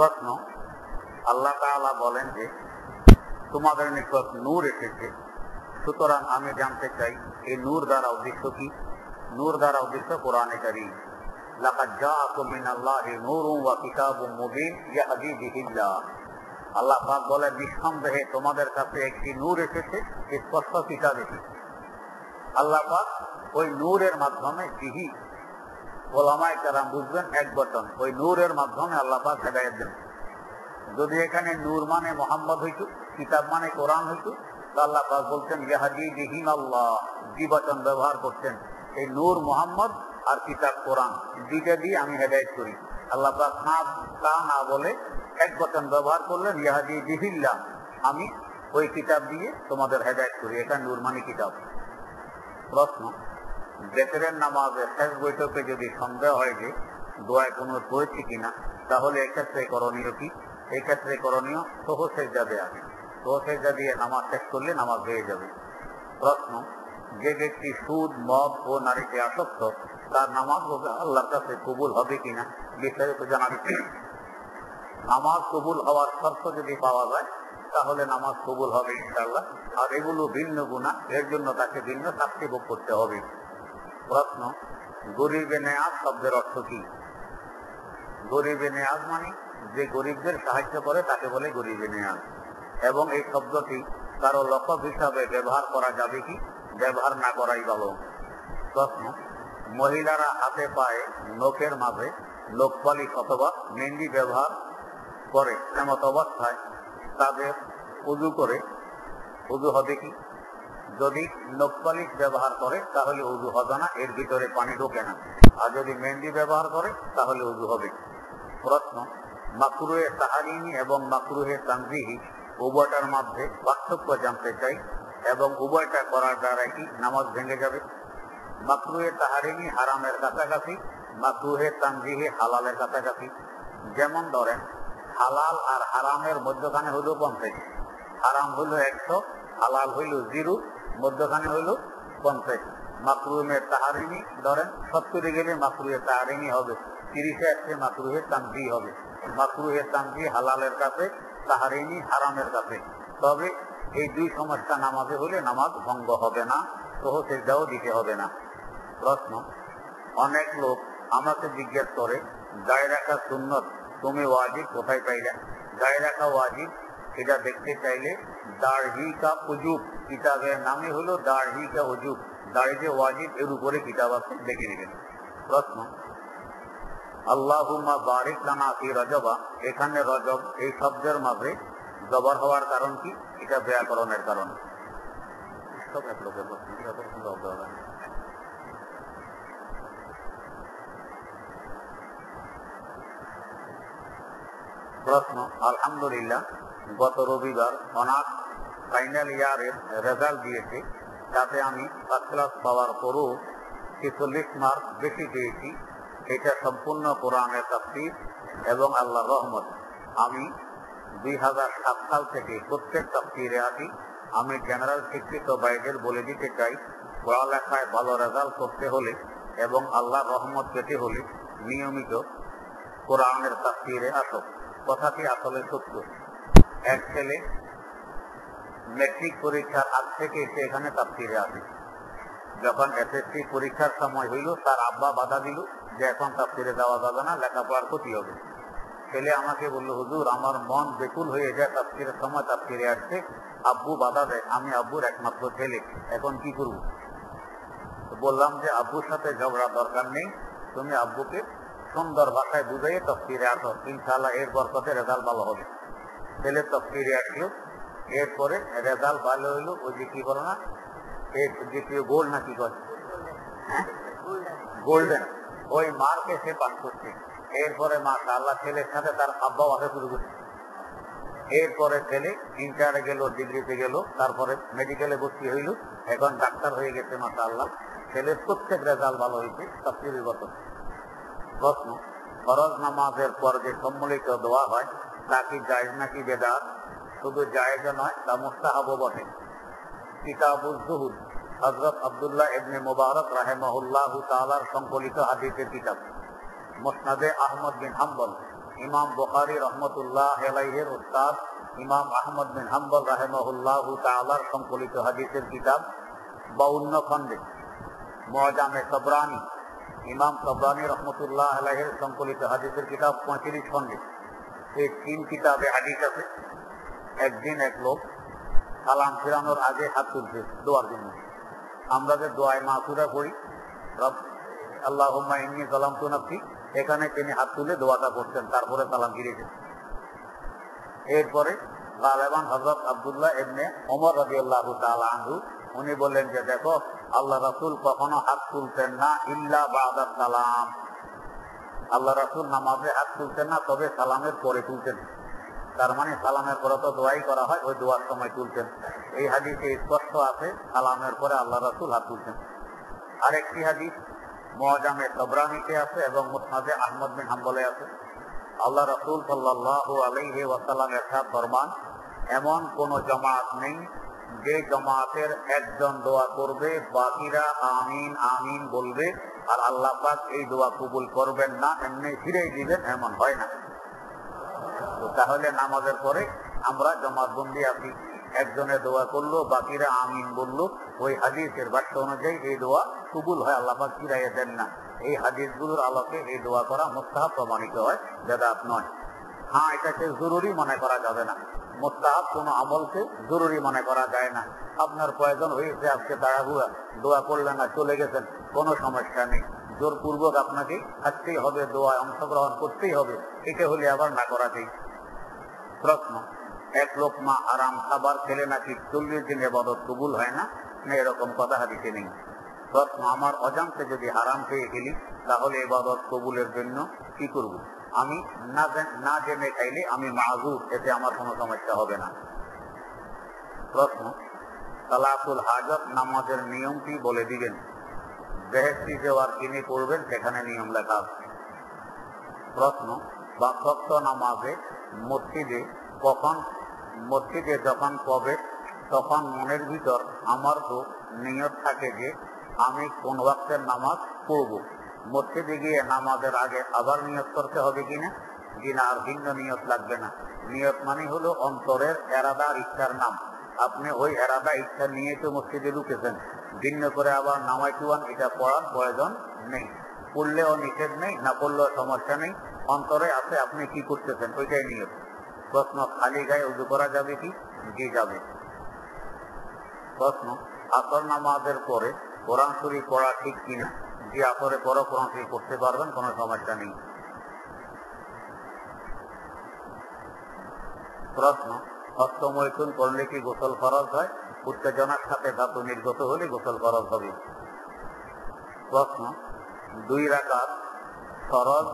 প্রশ্ন, আল্লাহ তাআলা বলেন যে তোমাদের নিকট নূর এসেছে, সুতরাং আমি জানতে চাই এই নূর দ্বারা উদ্দেশ্য কি? নূর দ্বারা উদ্দেশ্য কোরআনে কারীম। লাকাদ জাআকুম মিনাল্লাহি নূরুন ওয়া কিতাবুম মুবিন ইয়াহদি বিহিল্লাহ। আল্লাহ পাক বলেন, নিঃসন্দেহে তোমাদের কাছে একটি নূর এসেছে, স্পষ্ট কিতাব এসেছে। আল্লাহ পাক ওই নূরের মাধ্যমে বিহি ওলামায়ে কেরাম বুঝবেন এক বচন, ওই নূরের মাধ্যমে আল্লাহ পাক হেদায়েত দেন। যদি এখানে নূর মানে মোহাম্মদ হইত, কিতাব মানে কোরআন হইত, তো আল্লাহ পাক বলছেন ইয়াহদি বিহিল্লাহ, দ্বিবচন ব্যবহার করছেন। এই নূর মোহাম্মদ আর কিতাব কোরআন দুইটা দিয়ে আমি হেদায়েত করি। আল্লাহ পাক তা না বলে এক বচন ব্যবহার করলেন ইয়াহদি বিহিল্লাহ, আমি ওই কিতাব দিয়ে তোমাদের হেদায়েত করি। এটা নূর মানে কিতাব। প্রশ্ন, বেতরের নামাজের শেষ বৈঠকে যদি সন্দেহ হয় যে দোয়ায় কোনো পড়েছি কিনা, তাহলে এক্ষেত্রে করণীয় কি? এক্ষেত্রে করণীয় সহসেজদা দেয়া। সহসেজদা দিয়ে নামাজ শেষ করলে নামাজ হয়ে যাবে। প্রশ্ন, যে ব্যক্তি সুদ, মদ ও নারীতে আসক্ত, তার নামাজ আল্লাহর কাছে কবুল হবে কিনা বিস্তারিত জানাবে। নামাজ কবুল হওয়ার শর্ত যদি পাওয়া যায় তাহলে নামাজ কবুল হবে ইনশাআল্লাহ। আর এগুলো ভিন্ন গুনাহ, এর জন্য তাকে ভিন্ন শাস্তি ভোগ করতে হবে। প্রশ্ন, গরিবে নেয়াজ শব্দের অর্থ কি? গরিবে নেয়াজ মানে যে গরিবদের সাহায্য করে তাকে বলে গরিবে নেয়াজ। এবং এই শব্দটি কারো লকব হিসাবে ব্যবহার করা যাবে কি? ব্যবহার না করাই ভালো। প্রশ্ন, মহিলারা হাতে পায়ে নখের মাঝে নখপালিশ অথবা মেহেন্দি ব্যবহার করে, এমত অবস্থায় তাদের উযু করে উযু হবে কি? যদি নখপালিশ ব্যবহার করে তাহলে উযু হবে না, এর ভিতরে পানি ঢোকে না। আর যদি মেহেন্দি ব্যবহার করে তাহলে উযু হবে। প্রশ্ন, মাকরুহে তাহরিমি এবং মাকরুহে তানজিহি উভয়টার মধ্যে পার্থক্য জানতে চাই এবং উভয়টা করার দ্বারা কি নামাজ ভেঙে যাবে? মাকরুহে তাহরিমি হারামের কাছাকাছি, মাকরুহে তানজিহি হালালের কাছাকাছি। যেমন ধরেন, হালাল আর হারামের মধ্যখানে হইল 50, হারাম হইল 100, হালাল হইল 0, মধ্যখানে হইল 50। মাকরুহে তাহরিমি ধরেন 70 গেলে মাকরুহে তাহরিমি হবে, 30-এ আসলে মাকরুহে তানজিহি হবে। মাকরুহে তানজিহি হালালের কাছে, তাহরিমি হারামের কাছে। তবে এই দুই সমস্যা নামাজে হলে নামাজ ভঙ্গ হবে না, সহসেজদাও দিতে হবে না। প্রশ্ন, অনেক লোক আমাকে জিজ্ঞেস করে গায়ে রাখা সুন্নত, তুমি ওয়াজিব কোথায় পাইলা? গায়ে রাখা ওয়াজিব এটা দেখতে চাইলে দাড়হি কা উজুব কিতাবের নামে হলো দাড়হি কা উজুব, দাড়ি যে ওয়াজিব এর উপরে কিতাব আছে, দেখে নেবেন। প্রশ্ন, আল্লাহুম্মা বারিক লানা ফি রজবা, এখানে রজব এই শব্দের মাঝে জবর হওয়ার কারণ কি? এটা ব্যাকরণের কারণ। প্রশ্ন, আলহামদুলিল্লাহ, গত রবিবার অনার্স ফাইনাল ইয়ারের রেজাল্ট দিয়েছে, তাতে আমি ফার্স্ট ক্লাস পাওয়ার পরও 46 মার্ক বেশি পেয়েছি। এটা সম্পূর্ণ কোরআনের তাফসীর এবং আল্লাহর রহমত। আমি 2007 সাল থেকে প্রত্যেক তাফসীরে আসি। আমি জেনারেল শিক্ষিত ভাইদের বলে দিতে চাই, পড়ালেখায় ভালো রেজাল্ট করতে হলে এবং আল্লাহর রহমত পেতে হলে নিয়মিত কোরআনের তাফসীরে আসো। কথাটি আসলে সত্য। এক ছেলে ম্যাট্রিক পরীক্ষার আগ থেকে এসে এখানে তাফসীরে আসে। যখন এসএসসি পরীক্ষার সময় হইল, তার আব্বা বাধা দিল যে এখন তাফসীরে যাওয়া যাবে না, লেখাপড়ার ক্ষতি হবে। ছেলে আমাকে বলল, হুজুর আমার মন বেকুল হয়ে যায় তাফসীরের সময়, তাফসীরে আসছে, আব্বু বাধা দেয়, আমি আব্বুর একমাত্র ছেলে, এখন কি করব? বললাম যে আব্বুর সাথে ঝগড়া দরকার নেই, তুমি আব্বুকে সুন্দর ভাষায় বুঝাইয়ে তাফসীরে আসো, ইনশাআল্লাহ এর বরকতে রেজাল্ট ভালো হবে। ছেলে তাফসীরে আসলো, এরপরে রেজাল্ট ভালো হইলো। ওই যে কি বলো না, দ্বিতীয় গোল্ড না কি করে, গোল্ডেন, ওই মার্কে সে পাস করছে। এরপরে মাশাআল্লাহ ছেলের সাথে তার আব্বাও আসা শুরু করছে। এরপরে ছেলে ইন্টারে গেল, ডিগ্রিতে গেল, তারপরে মেডিকেলে ভর্তি হইল, এখন ডাক্তার হয়ে গেছে মাশাআল্লাহ। ছেলের প্রত্যেক রেজাল্ট ভালো হয়েছে তাফসীরের বরকত। প্রশ্ন, ফরজ নামাজের পর যে সম্মিলিত দোয়া হয় তা কি জায়েজ নাকি বেদাত? শুধু জায়েজ নয়, তা মুস্তাহাবও বটে। কিতাবুজ যুহুদ, হযরত আব্দুল্লাহ ইবনে মুবারক রাহিমাহুল্লাহু তাআলার সংকলিত হাদিসের কিতাব। মুসনাদে আহমদ বিন হাম্বল ইমাম বুখারী রহমতুল্লাহ আলাইহির উস্তাদ ইমাম আহমদ বিন হাম্বল রাহিমাহুল্লাহু তাআলার সংকলিত হাদিসের কিতাব 52 খণ্ডে, মুআজামে তাবরানী ইমাম তাবরানী রহমতুল্লাহ আলাইহির সংকলিত হাদিসের কিতাব 35 খণ্ডে। এই 3 কিতাবে হাদিস আছে। একদিন এক লোক সালাম ফিরানোর আগে হাত তুলছে দোয়ার জন্য। আমরা যে দোয়ায় মাসুরা পড়ি, রব আল্লাহুম্মা ইন্নী যালামতু নাফসি, এখানে তিনি হাত তুলে দোয়াটা করছেন, তারপরে সালাম ফিরেছেন। এরপরে গালেবান হযরত আব্দুল্লাহ ইবনে ওমর রাদিয়াল্লাহু তাআলা আনহু উনি বললেন যে দেখো, আল্লাহ রাসূল কখনো হাত তুলতেন না ইল্লা বাদা সালাম। আল্লাহ রাসূল নামাজে হাত তুলতেন না, তবে সালামের পরে তুলতেন। তার মানে সালামের পরে তো দোয়াই করা হয়, ওই দোয়ার সময় তুলতেন। এই হাদিসে স্পষ্ট আছে সালামের পরে আল্লাহ রাসূল হাত তুলতেন। আরেকটি হাদিস মুআজামে তাবরানীতে আছে এবং মুসনাদে আহমদ বিন হাম্বলে আছে। আল্লাহ রাসূল সাল্লাল্লাহু আলাইহি ওয়াসাল্লাম ইরশাদ ফরমান, এমন কোন জামাত নেই যে জামাতের একজন দোয়া করবে, বাকিরা আমিন আমিন বলবে, আর আল্লাহ পাক এই দোয়া কবুল করবেন না, এমনি ফিরে দিবেন, এমন হয় না। তাহলে নামাজের পরে আমরা জামাতবন্দি আছি, একজনে দোয়া করলো, বাকিরা আমিন বললো, ওই হাদিসের বাক্য অনুযায়ী এই দোয়া কবুল হয়, আল্লাহ পাক ফিরাইয়া দেন না। এই হাদিসগুলোর আলোকে এই দোয়া করা মুস্তাহাব প্রমাণিত হয়, বেদাত নয়। হ্যাঁ, এটাকে জরুরি মনে করা যাবে না। মুস্তাহাব কোন আমলকে জরুরি মনে করা যায় না। আপনার প্রয়োজন হয়েছে, আজকে তাড়াহুড়া দোয়া করলেন না, চলে গেছেন, কোনো সমস্যা নেই। জোরপূর্বক আপনাকে থাকতেই হবে, দোয়ায় অংশগ্রহণ করতেই হবে, এটা হলে আবার না করাতেই। প্রশ্ন, এক লোকমা আরাম খাবার খেলে নাকি 40 দিন ইবাদত কবুল হয় না, এরকম কথা হাদিসে নেই। প্রশ্ন, আমার অজান্তে যদি হারাম খেয়ে ফেলি তাহলে ইবাদত কবুলের জন্য কি করব? আমি না জেনে খাইলে আমি মাযুর, এতে আমার কোনো সমস্যা হবে না। প্রশ্ন, সালাতুল হাজত নামাজের নিয়ম কি বলে দিবেন? বেহেশতি যাওয়ার কিনে করবেন, সেখানে নিয়ম লেখা আছে। প্রশ্ন, 5 ওয়াক্ত নামাজে মসজিদে যখন প্রবেশ, তখন মনের ভিতর আমার তো নিয়ত থাকে যে আমি কোন ওয়াক্তের নামাজ পড়ব। মসজিদে গিয়ে নামাজের আগে আবার নিয়ত করতে হবে কিনা? কিনা আর ভিন্ন নিয়ত লাগবে না। নিয়ত মানে হলো অন্তরের এরাদার ইচ্ছার নাম। আপনি ওই এরাদা ইচ্ছা নিয়ে তো মসজিদে ঢুকেছেন, ভিন্ন করে আবার নামায় তুয়ান, এটা পড়ার প্রয়োজন নেই। পড়লেও নিষেধ নেই, না পড়লেও সমস্যা নেই। অন্তরে আছে আপনি কি করতেছেন, ওইটাই নিয়ত। প্রশ্ন, খালি গায়ে উযু করা যাবে কি? জি যাবে। প্রশ্ন, আসর নামাজের পরে কোরআন শরীফ পড়া ঠিক কিনা? জি, আসরে পরে কোরআন শরীফ পড়তে পারবেন, কোনো সমস্যা নেই। প্রশ্ন, হস্তমৈথুন করলে কি গোসল ফরজ হয়? উত্তেজনার সাথে ধাতু নির্গত হলে গোসল ফরজ হবে। প্রশ্ন, 2 রাকাত ফরজ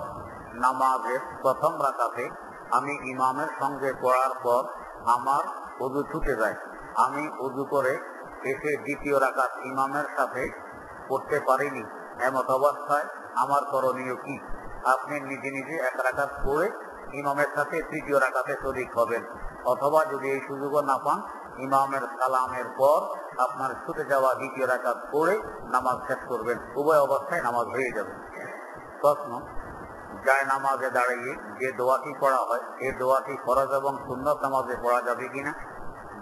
নামাজের প্রথম রাকাতে আমি ইমামের সঙ্গে পড়ার পর আমার ওযু ছুটে যায়, আমি ওযু করে এসে দ্বিতীয় রাকাত ইমামের সাথে পড়তে পারিনি, এমত অবস্থায় আমার করণীয় কি? আপনি নিজে নিজে 1 রাকাত পড়ে ইমামের সাথে তৃতীয় রাকাতে শরীক হবেন, অথবা যদি এই সুযোগও না পান, ইমামের সালামের পর আপনার ছুটে যাওয়া দ্বিতীয় রাকাত পড়ে নামাজ শেষ করবেন। উভয় অবস্থায় নামাজ হয়ে যাবে। প্রশ্ন, যায় নামাজে দাঁড়িয়ে যে দোয়াটি পড়া হয়, এই দোয়াটি ফরজ এবং সুন্নত নামাজে পড়া যাবে কিনা?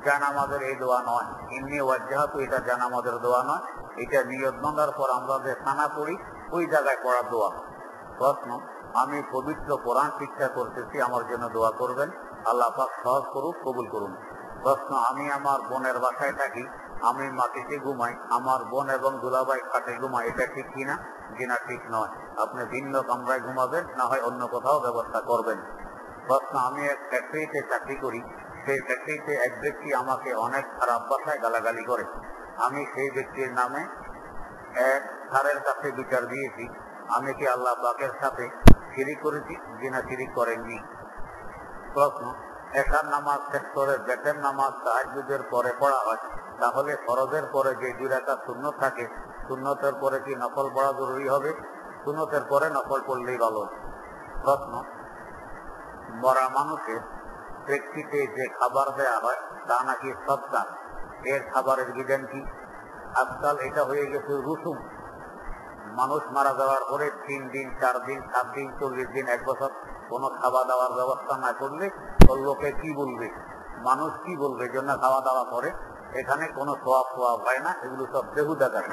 যায় নামাজের এই দোয়া নয়, ইন্নী ওয়াজ্জাহাতু, এটা যায় নামাজের দোয়া নয়, এটা নিয়ত ভাঙার পর আমরা যে সানা পড়ি ওই জায়গায় পড়ার দোয়া। প্রশ্ন, আমি পবিত্র কোরআন শিক্ষা করতেছি, আমার জন্য দোয়া করবেন, আল্লাহ পাক সহজ করুক, কবুল করুন। প্রশ্ন, আমি আমার বোনের বাসায় থাকি, আমি মাটিতে ঘুমাই, আমার বোন এবং দুলাভাই খাটে ঘুমায়, এটা ঠিক কিনা? কিনা ঠিক নয়, আপনি ভিন্ন কামরায় ঘুমাবেন, না হয় অন্য কোথাও ব্যবস্থা করবেন। প্রশ্ন, আমি এক ফ্যাক্টরিতে চাকরি করি, সেই ফ্যাক্টরিতে এক ব্যক্তি আমাকে অনেক খারাপ ভাষায় গালাগালি করে, আমি সেই ব্যক্তির নামে এক স্যারের কাছে বিচার দিয়েছি, আমি কি আল্লাহ পাকের সাথে শিরিক করেছি? কিনা শিরিক করেননি। প্রশ্ন, এশার নামাজ শেষ করে বেতের নামাজ তাহাজ্জুদের পরে পড়া হয়, তাহলে ফরজের পরে যে 2 রাকাত সুন্নত থাকে, সুন্নতের পরে কি নফল পড়া জরুরি হবে? সুন্নতের পরে নফল পড়লেই ভালো। প্রশ্ন, মরা মানুষের প্রেক্ষিতে যে খাবার দেয়া হয় তা নাকি সদকা, এর খাবারের বিধান কি? আজকাল এটা হয়ে গেছে রুসুম। মানুষ মারা যাওয়ার পরে 3 দিন, 4 দিন, 7 দিন, 40 দিন, 1 বছর কোনো খাওয়া দাওয়ার ব্যবস্থা না করলে লোকে কি বলবে, মানুষ কি বলবে, জন্য খাওয়া দাওয়া করে, এখানে কোনো সোয়াব সোয়াব হয় না, এগুলো সব বেহুদা কাজ।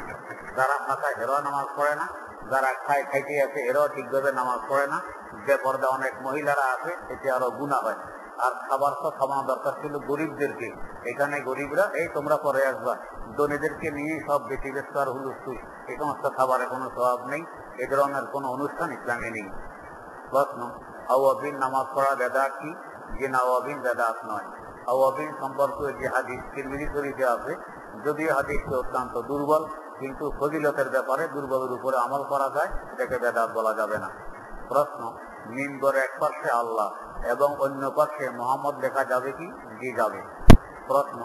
যারা ফাঁকায় এরাও নামাজ পড়ে না, যারা খাইতে আছে এরাও ঠিকভাবে নামাজ পড়ে না, বেপরদা অনেক মহিলারা আছে, এতে আরো গুনাহ হয়। আর খাবার তো খাওয়ানো দরকার ছিল গরিবদেরকে, এখানে গরিবরা এই তোমরা পরে আসবা, ধনীদেরকে নিয়ে সব বেশি ব্যস্ত আর হুলস্থুল, এই সমস্ত খাবারে কোনো স্বভাব নেই, এ ধরনের কোনো অনুষ্ঠান ইসলামে নেই। প্রশ্ন, আওয়াবিন নামাজ পড়া বেদাত কি? যে আওয়াবিন বেদাত নয়। আওয়াবিন সম্পর্কে যে হাদিস তিরমিজি শরীফে আছে, যদিও হাদিসটি অত্যন্ত দুর্বল, কিন্তু ফজিলতের ব্যাপারে দুর্বলের উপরে আমল করা যায়, এটাকে বেদাত বলা যাবে না। প্রশ্ন, মিম্বরে এক পাশে আল্লাহ এবং অন্য পাশে মোহাম্মদ লেখা যাবে কি? জি যাবে। প্রশ্ন,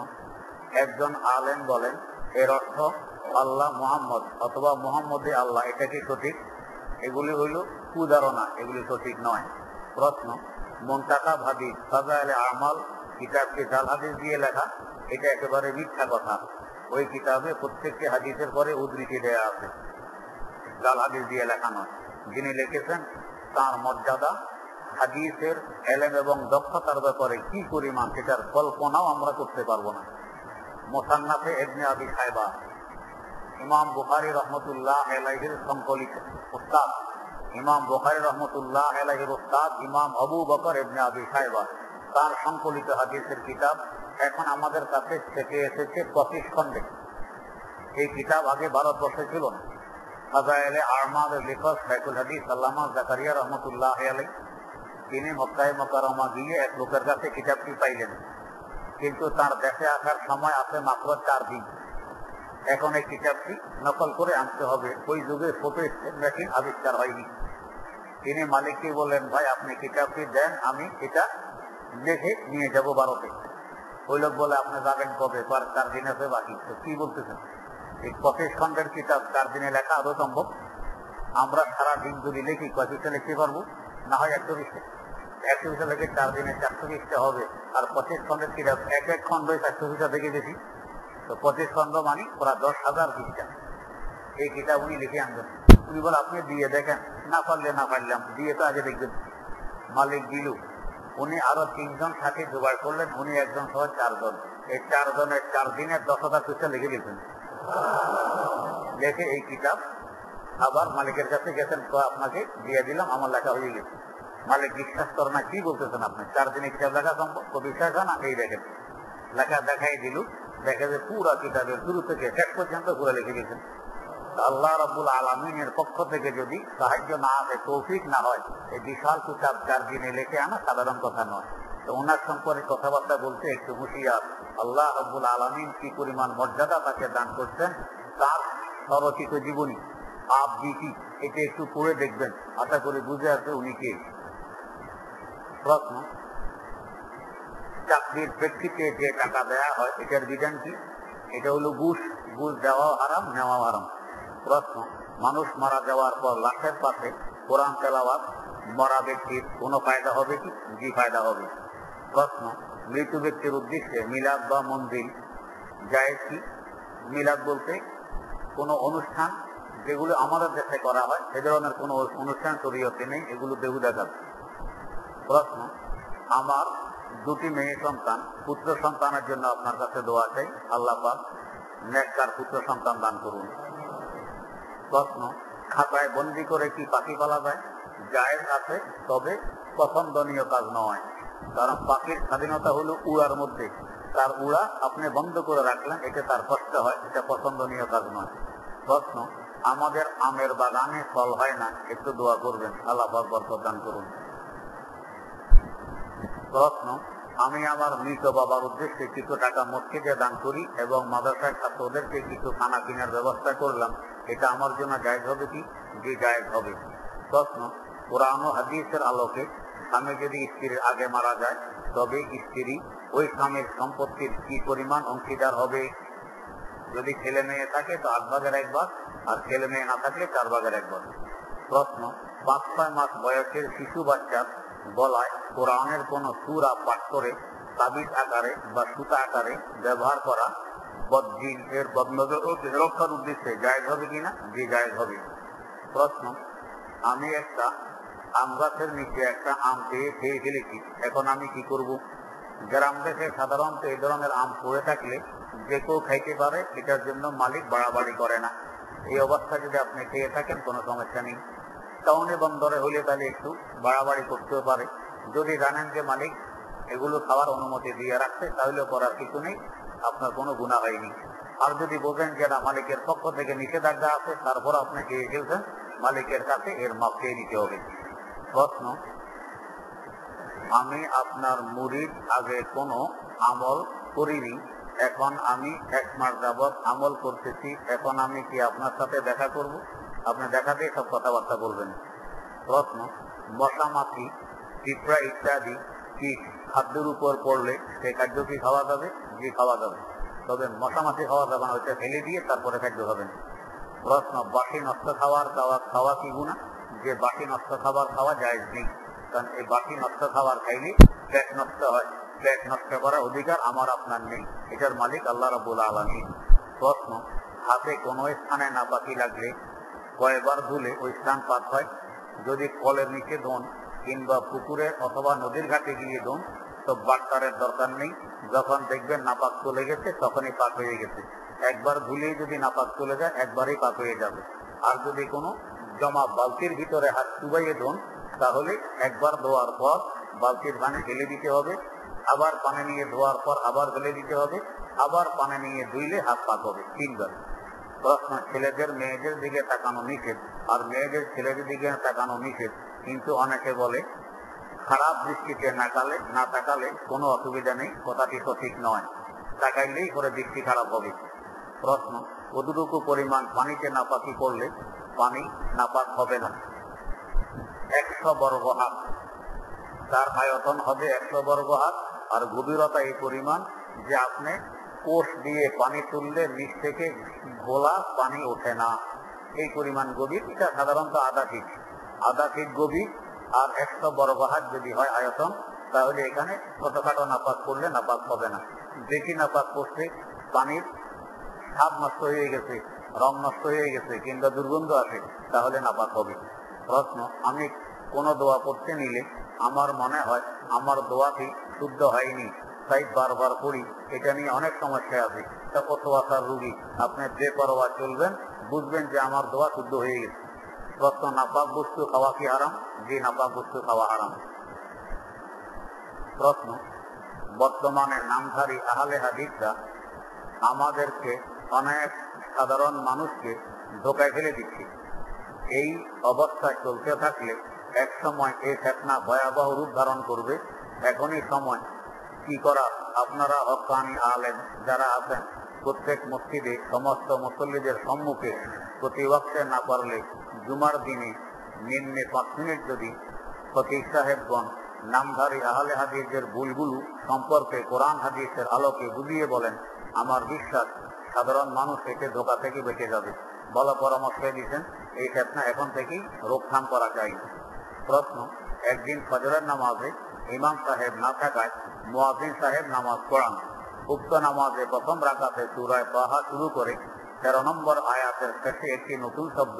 একজন আলেম বলেন এর অর্থ আল্লাহ মোহাম্মদ অথবা মোহাম্মদে আল্লাহ, এটা কি সঠিক? এগুলি হইল কুধারণা, এগুলি সঠিক নয়। প্রশ্ন, মুনতাকাব হাদিস ফাযাইলে আমাল কিতাবকে জাল হাদিস দিয়ে লেখা, এটা একেবারে মিথ্যা কথা। ওই কিতাবে প্রত্যেকটি হাদিসের পরে উদ্ধৃতি দেয়া আছে, জাল হাদিস দিয়ে লেখা নয়। যিনি লিখেছেন তার মর্যাদা, হাদিসের এলেম এবং দক্ষতার ব্যাপারে কি পরিমাণ, সেটার কল্পনাও আমরা করতে পারবো না। মুসান্নাফে ইবনে আবি শায়বা, ইমাম বুখারী রহমতুল্লাহ আলাইহির সংকলিত, উস্তাদ ইমাম বুখারী রহমতুল্লাহ আলাইহির উস্তাদ ইমাম আবু বকর ইবনে আবি শায়বা, তার সংকলিত হাদিসের কিতাব এখন আমাদের কাছে থেকে এসেছে 25 খণ্ডে। এই কিতাব আগে ভারতবর্ষে ছিল না। ফাযাইলে আমালের লেখক শাইখুল হাদিস আল্লামা জাকারিয়া রহমতুল্লাহ আলাইহি, তিনি মক্কায়ে মুকাররমা গিয়ে এক লোকের কাছে কিতাবটি পাইলেন, কিন্তু তার দেশে আসার সময় আছে মাত্র 4 দিন। এখন এই কিতাবটি নকল করে আনতে হবে, ওই যুগে ফটো মেশিন আবিষ্কার হয়নি। তিনি মালিককে বললেন, ভাই আপনি কিতাবটি দেন, আমি এটা দেখে নিয়ে যাব ভারতে। ওই লোক বলে, আপনি যাবেন কবে? 4 দিন আছে বাকি। তো কি বলতেছেন, এই 25 খণ্ডের কিতাব 4 দিনে লেখা আদৌ সম্ভব? আমরা সারা দিন যদি লিখি কয় পৃষ্ঠা লিখতে পারবো? না হয় 100 পৃষ্ঠা। 100 পৃষ্ঠা লিখে 4 দিনে 400 পৃষ্ঠা হবে। আর 25 খণ্ডের কিতাব এক খণ্ড 400 পৃষ্ঠা থেকে বেশি, তো 25 খণ্ড মানে প্রায় 10,000 পৃষ্ঠা। এই কিতাব উনি লিখে আনবেন। উনি বলে, আপনি দিয়ে দেখেন, না পারলে না পারলাম, দিয়ে তো আগে দেখবেন। মালিক দিল, উনি আরো 3 জন সাথে জোগাড় করলেন, উনি একজন সহ 4 জন। এই 4 জনের 4 দিনে 10,000 পৃষ্ঠা লিখে দিয়েছেন। লিখে এই কিতাব আবার মালিকের কাছে গেছেন, আপনাকে দিয়ে দিলাম, আমার লেখা হয়ে গেছে। মালিক বিশ্বাস করে না, কি বলতেছেন আপনি, 4 দিনে কিতাব লেখা সম্ভব? তো বিশ্বাস হয় না, এই দেখেন লেখা দেখাই দিল, দেখা যায় পুরা কিতাবের শুরু থেকে শেষ পর্যন্ত পুরো লিখে দিয়েছেন। আল্লাহ রাব্বুল আলামিনের পক্ষ থেকে যদি সাহায্য না আসে, তৌফিক না হয়, এই বিশাল কিতাব 4 দিনে লিখে আনা সাধারণ কথা নয়। তো ওনার সম্পর্কে কথাবার্তা বলতে একটু হুঁশিয়ার। আল্লাহ রাব্বুল আলামিন কি পরিমাণ মর্যাদা তাকে দান করছেন, তার স্বরচিত জীবনী আপ বিটি, এটা একটু পড়ে দেখবেন, আশা করে বুঝে আসবে উনি কে। প্রশ্ন, চাকরির প্রেক্ষিতে যে টাকা দেয়া হয় এটার বিধান কি? এটা হলো ঘুষ। ঘুষ দেওয়া হারাম, নেওয়া হারাম। প্রশ্ন, মানুষ মারা যাওয়ার পর লাশের পাশে কোরআন তেলাওয়াত মরা ব্যক্তির কোনো ফায়দা হবে কি? জি ফায়দা হবে। প্রশ্ন, মৃত ব্যক্তির উদ্দেশ্যে মিলাদ বা মন্দির জায়েজ কি? মিলাদ বলতে কোনো অনুষ্ঠান যেগুলো আমাদের দেশে করা হয়, সে ধরনের কোনো অনুষ্ঠান শরীয়তে নেই, এগুলো বেহুদা কাজ। প্রশ্ন, আমার 2টি মেয়ে সন্তান, পুত্র সন্তানের জন্য আপনার কাছে দোয়া চাই, আল্লাহ পাক নেককার পুত্র সন্তান দান করুন। প্রশ্ন, খাতায় বন্দি করে কি পাখি পালা যায়? জায়েজ আছে, তবে পছন্দনীয় কাজ নয়, কারণ পাখির স্বাধীনতা হলো উড়ার মধ্যে, তার উড়া আপনি বন্ধ করে রাখলেন, এতে তার কষ্ট হয়, এটা পছন্দনীয় কাজ নয়। প্রশ্ন, আমাদের আমের বাগানে ফল হয় না, একটু দোয়া করবেন, আল্লাহ পাক বরকত দান করুন। প্রশ্ন, আমি আমার মৃত বাবার উদ্দেশ্যে কিছু টাকা মসজিদে দান করি এবং মাদ্রাসায় ছাত্রদেরকে কিছু খানা কেনার ব্যবস্থা করলাম, এটা আমার জন্য জায়েজ হবে কি? জি জায়েজ হবে। প্রশ্ন, কোরআন ও হাদিসের আলোকে স্বামী যদি স্ত্রীর আগে মারা যায়, তবে স্ত্রী ওই স্বামীর সম্পত্তির কি পরিমাণ অংশীদার হবে? যদি ছেলে মেয়ে থাকে তো 8 ভাগের 1 ভাগ, আর ছেলে মেয়ে না থাকলে 4 ভাগের 1 ভাগ। প্রশ্ন, 5-6 মাস বয়সের শিশু বাচ্চার গলায় কোরআনের কোন সূরা পাঠ করে তাবিজ আকারে বা সুতা আকারে ব্যবহার করা বদজিন এর বদনজর ও রক্ষার উদ্দেশ্যে জায়েজ হবে কিনা? জি জায়েজ হবে। প্রশ্ন, আমি একটা আম গাছের নিচে একটা আম পেয়ে খেয়ে ফেলেছি, এখন আমি কি করব? গ্রাম দেশে সাধারণত এই ধরনের আম পড়ে থাকলে যে কেউ খাইতে পারে, এটার জন্য মালিক বাড়াবাড়ি করে না। এই অবস্থা যদি আপনি খেয়ে থাকেন কোনো সমস্যা নেই। টাউনে বন্দরে হলে তাহলে একটু বাড়াবাড়ি করতেও পারে। যদি জানেন যে মালিক এগুলো খাওয়ার অনুমতি দিয়ে রাখছে, তাহলে করার কিছু নেই, আপনার কোনো গুনাহ হয়নি। আর যদি বোঝেন যে না, মালিকের পক্ষ থেকে নিষেধাজ্ঞা আছে, তারপর আপনি খেয়ে ফেলছেন, মালিকের কাছে এর মাপ চেয়ে নিতে হবে। প্রশ্ন, আমি আপনার মুরিদ, আগে কোনো আমল করিনি, এখন আমি 1 মাস যাবৎ আমল করতেছি, এখন আমি কি আপনার সাথে দেখা করব? আপনি দেখাতেই সব কথাবার্তা বলবেন। প্রশ্ন, মশা মাছি পিঁপড়া ইত্যাদি কি খাদ্যের উপর পড়লে সেই খাদ্য কি খাওয়া যাবে? জি, খাওয়া যাবে, তবে মশা মাছি খাওয়া যাবে না, ওইটা ফেলে দিয়ে তারপরে খাদ্য খাবেন। প্রশ্ন, বাসি নষ্ট খাওয়া কি গুনাহ? যে বাসি নষ্ট খাবার খাওয়া জায়েজ নেই, কারণ এই বাসি নষ্ট খাবার খাইলে পেট নষ্ট হয়। পেট নষ্ট করার অধিকার আমার আপনার নেই, এটার মালিক আল্লাহ রাব্বুল আলামিন। প্রশ্ন, হাতে কোনো স্থানে নাপাকি লাগলে কয়বার ধুলে ওই স্থান পাক হয়? যদি কলের নিচে ধোন কিংবা পুকুরে অথবা নদীর ঘাটে গিয়ে ধোন তো বাট্টারের দরকার নেই। যখন দেখবেন নাপাক চলে গেছে তখনই পাক হয়ে গেছে। একবার ধুলেই যদি নাপাক চলে যায়, একবারই পাক হয়ে যাবে। আর যদি কোনো জমা বালতির ভিতরে হাত চুবাইয়ে ধোন, তাহলে একবার ধোয়ার পর বালতির পানি ঢেলে দিতে হবে, আবার পানি নিয়ে ধোয়ার পর আবার ঢেলে দিতে হবে, আবার পানি নিয়ে ধুইলে হাত পাক হবে 3 বার। প্রশ্ন, ছেলেদের মেয়েদের দিকে তাকানো নিষেধ, আর মেয়েদের ছেলেদের দিকে তাকানো নিষেধ, কিন্তু অনেকে বলে খারাপ দৃষ্টিতে না তাকালে কোনো অসুবিধা নেই, কথাটি সঠিক নয়, তাকাইলেই করে দৃষ্টি খারাপ হবে। প্রশ্ন, কতটুকু পরিমাণ পানিতে নাপাকি করলে পানি নাপাক হবে না? 100 বর্গ হাত, তার আয়তন হবে 100 বর্গ হাত, আর গভীরতা এই পরিমাণ যে আপনি কোষ দিয়ে পানি তুললে নিচ থেকে গোলা পানি ওঠে না, এই পরিমাণ গভীর। এটা সাধারণত আধা ফিট গভীর। আর 100 বর্গ হাত যদি হয় আয়তন, তাহলে এখানে ছোটখাটো নাপাক করলে নাপাক হবে না। বেশি নাপাক করছে, পানির স্বাদ নষ্ট হয়ে গেছে, রং নষ্ট হয়ে গেছে, কিংবা দুর্গন্ধ আছে, তাহলে নাপাক হবে। প্রশ্ন, আমি কোনো দোয়া করতে নিলে আমার মনে হয় আমার দোয়াটি শুদ্ধ হয়নি, তাই বারবার করি, এটা নিয়ে অনেক সমস্যা আছে। তা কত আসার রুগী, আপনি বেপরোয়া চলবেন, বুঝবেন যে আমার দোয়া শুদ্ধ হয়ে গেছে। প্রশ্ন, নাপাক বস্তু খাওয়া কি হারাম? জি, নাপাক বস্তু খাওয়া হারাম। প্রশ্ন, বর্তমানে নামধারী আহলে হাদিসরা আমাদেরকে, অনেক সাধারণ মানুষকে ধোঁকায় ফেলে দিচ্ছে। এই অবস্থায় চলতে থাকলে এক সময় এই ফিতনা ভয়াবহ রূপ ধারণ করবে। এখনই সময় কি করা? আপনারা হক্কানি আলেম যারা আছেন, প্রত্যেক মসজিদে সমস্ত মুসল্লিদের সম্মুখে প্রতি ওয়াক্তে না পারলে জুমার দিনে নিম্নে 5 মিনিট যদি খতিব সাহেবগণ নামধারী আহলে হাদিসের ভুলগুলো সম্পর্কে কোরআন হাদিসের আলোকে বুঝিয়ে বলেন, আমার বিশ্বাস সাধারণ মানুষ এতে ধোঁকা থেকে বেঁচে যাবে। ভালো পরামর্শ দিয়েছেন, এই ফিতনা এখন থেকেই রোকথাম করা যায়। প্রশ্ন, একদিন ফজরের নামাজে ইমাম সাহেব না থাকায় মুয়াজ্জিন সাহেব নামাজ পড়ান। উক্ত নামাজে প্রথম রাকাতে সূরা তাহা শুরু করে 13 নম্বর আয়াতের শেষে একটি নতুন শব্দ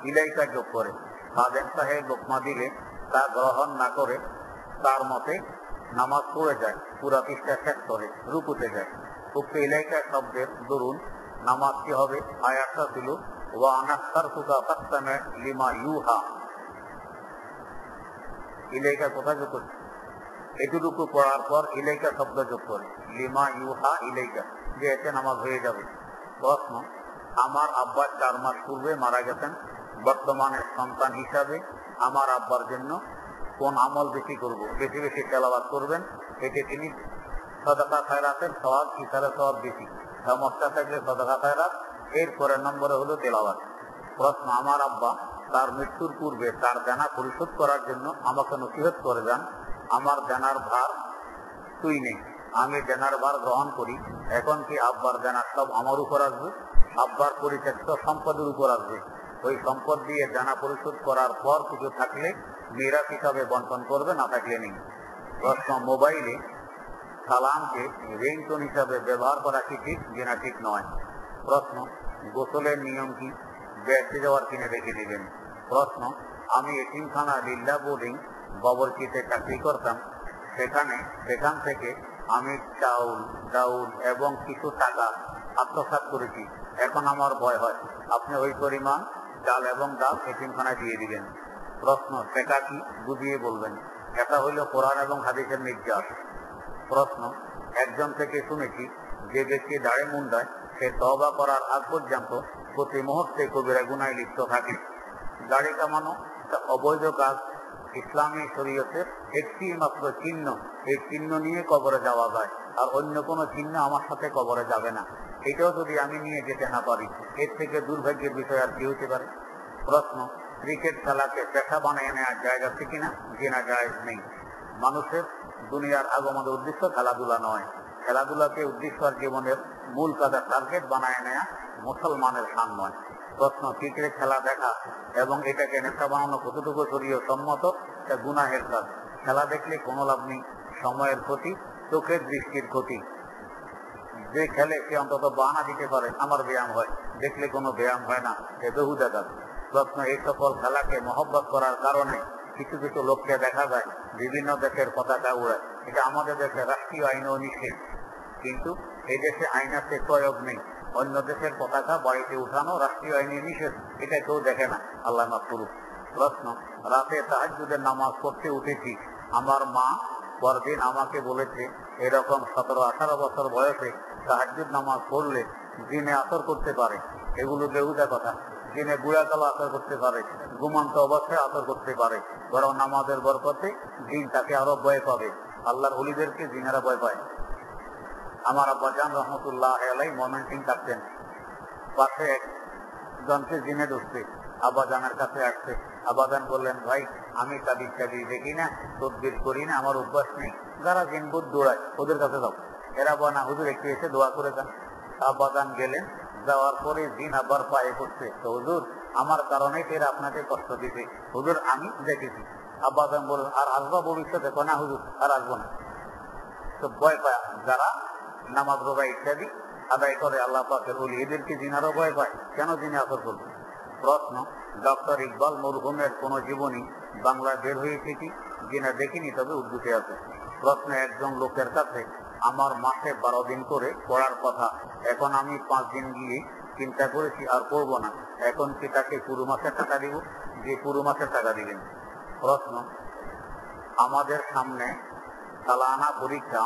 ইলাইকা যোগ করে। খাদেম সাহেব লোকমা দিলে তা গ্রহণ না করে তার মতে নামাজ পড়ে যায়, পুরা পৃষ্ঠা শেষ করে রুকুতে যায়। উক্ত ইলাইকা শব্দের দরুন নামাজ কি হবে? আয়াতটা ছিল ওয়া আনাখতারতুকা ফাসতামি লিমা ইউহা। ইলাইকা কোথায় যোগ করছে? এটুকু পড়ার পর ইলাইকা শব্দ যোগ করে লিমা ইউহা ইলাইকা, যে এতে নামাজ হয়ে যাবে। প্রশ্ন, আমার আব্বা 4 মাস পূর্বে মারা গেছেন, বর্তমানে সন্তান হিসাবে আমার আব্বার জন্য কোন আমল বেশি করব? বেশি বেশি তেলাওয়াত করবেন, এতে তিনি সাদাকা খায়রাতের সওয়াব, ইসারের সওয়াব বেশি। সমস্যা থাকলে সাদাকা খায়রাত, এরপরে নম্বরে হলো তেলাওয়াত। প্রশ্ন, আমার আব্বা তার মৃত্যুর পূর্বে তার দেনা পরিশোধ করার জন্য আমাকে নসিহত করে যান। আমার দেনার ভার তুই নেই, আমি দেনার ভার গ্রহণ করি। এখন কি আব্বার দেনা সব আমার উপর আসবে? আব্বার পরিত্যক্ত সম্পদের উপর আসবে। ওই সম্পদ দিয়ে দেনা পরিশোধ করার পর কিছু থাকলে মিরাস হিসাবে বন্টন করবে, না থাকলে নেই। প্রশ্ন, মোবাইলে সালামকে রিংটোন হিসাবে ব্যবহার করা কি ঠিক কিনা ঠিক নয়? প্রশ্ন, গোসলের নিয়ম কি? বেড়তে যাওয়ার কিনে রেখে দিবেন। প্রশ্ন, আমি এতিমখানা লিল্লা বোর্ডিং বাবরচিতে চাকরি করতাম, সেখান থেকে আমি চাউল ডাউল এবং কিছু টাকা আত্মসাৎ করেছি। এখন আমার ভয় হয় আপনি ওই পরিমাণ চাল এবং ডাল এতিমখানায় দিয়ে দিবেন। প্রশ্ন, সেটা কি বুঝিয়ে বলবেন। এটা হইল কোরআন এবং হাদিসের নির্যাস। প্রশ্ন, একজন থেকে শুনেছি যে ব্যক্তি দাড়ি মুন্ডায় সে তওবা করার আগ পর্যন্ত প্রতি মুহূর্তে কবিরা গুনায় লিপ্ত থাকে। দাড়ি কামানো অবৈধ কাজ। ইসলামী শরীয়তের একটি মাত্র চিহ্ন, এই চিহ্ন নিয়ে কবরে যাওয়া যায়, আর অন্য কোনো চিহ্ন আমার সাথে কবরে যাবে না। এটাও যদি আমি নিয়ে যেতে না পারি, এর থেকে দুর্ভাগ্যের বিষয় আর কি হতে পারে। প্রশ্ন, ক্রিকেট খেলাকে পেশা বানিয়ে নেওয়ার জায়গা আছে কিনা? জেনা জায়েজ নেই। মানুষের দুনিয়ার আগমনের উদ্দেশ্য খেলাধুলা নয়। খেলাধুলাকে উদ্দেশ্য আর জীবনের মূল কাজের টার্গেট বানায় নেয়া মুসলমানের শান নয়। প্রশ্ন, ক্রিকেট খেলা দেখা এবং এটাকে নেশা বানানো কতটুকু শরীয় সম্মত? এটা গুনাহের কাজ। খেলা দেখলে কোনো লাভ নেই, সময়ের ক্ষতি, চোখের দৃষ্টির ক্ষতি। যে খেলে সে অন্তত বাহানা দিতে পারে আমার ব্যায়াম হয়, দেখলে কোনো ব্যায়াম হয় না, এ বেহুদা কাজ। প্রশ্ন, এই সকল খেলাকে মহব্বত করার কারণে কিছু কিছু লোককে দেখা যায় বিভিন্ন দেশের পতাকা উড়ায়। এটা আমাদের দেশে রাষ্ট্রীয় আইনেও নিষেধ, কিন্তু এই দেশে আইন আছে, প্রয়োগ নেই। অন্য দেশের পতাকা বাড়িতে উঠানো রাষ্ট্রীয় আইনে নিষেধ, এটা কেউ দেখে না, আল্লাহ মাফ করুক। প্রশ্ন, রাতে তাহাজ্জুদের নামাজ পড়তে উঠেছি, আমার মা পরদিন আমাকে বলেছে এরকম 17-18 বছর বয়সে তাহাজ্জুদ নামাজ পড়লে জিনে আসর করতে পারে। এগুলো বেহুদা কথা। জিনে বুড়াকালে আসর করতে পারে, ঘুমন্ত অবস্থায় আসর করতে পারে, বরং নামাজের বরকতে জিন তাকে আরো ভয় পাবে। আল্লাহর ওলিদেরকে জিনেরা ভয় পায়। আমার আব্বাজান রহমতুল্লাহ আলাই ময়মনসিং থাকতেন, পাশে একজনকে জিনে ঢুকছে, আব্বাজানের কাছে আসছে। আব্বাজান বললেন, ভাই আমি তাবিজ দেখি না, তদবির করি না, আমার অভ্যাস নেই। যারা জিনবুত দৌড়ায় ওদের কাছে যাও। এরা বনা হুজুর একটু এসে দোয়া করে যান। আব্বাজান গেলেন, যাওয়ার পরে জিন আবার পায়ে পড়ছে, তো হুজুর আমার কারণে এরা আপনাকে কষ্ট দিতে, হুজুর আমি দেখেছি। আব্বাজান বললেন, আর আসবা ভবিষ্যতে? না হুজুর আর আসবো না। তো ভয় পায় যারা নামাজ রোজা ইত্যাদি আদায় করে আল্লাহ পাকের ওলি, এদেরকে জিনারও ভয় পায়। কেন জিনে আসর করবে? প্রশ্ন, ডক্টর ইকবাল মরহুমের কোন জীবনী বাংলায় বের হয়েছে কি? জিনা দেখিনি, তবে উর্দুতে আছে। প্রশ্ন, একজন লোকের কাছে আমার মাসে 12 দিন করে পড়ার কথা, এখন আমি 5 দিন গিয়ে চিন্তা করেছি আর পড়বো না, এখন কি তাকে পুরো মাসের টাকা দিব? যে পুরো মাসের টাকা দিবেন। প্রশ্ন, আমাদের সামনে সালানা পরীক্ষা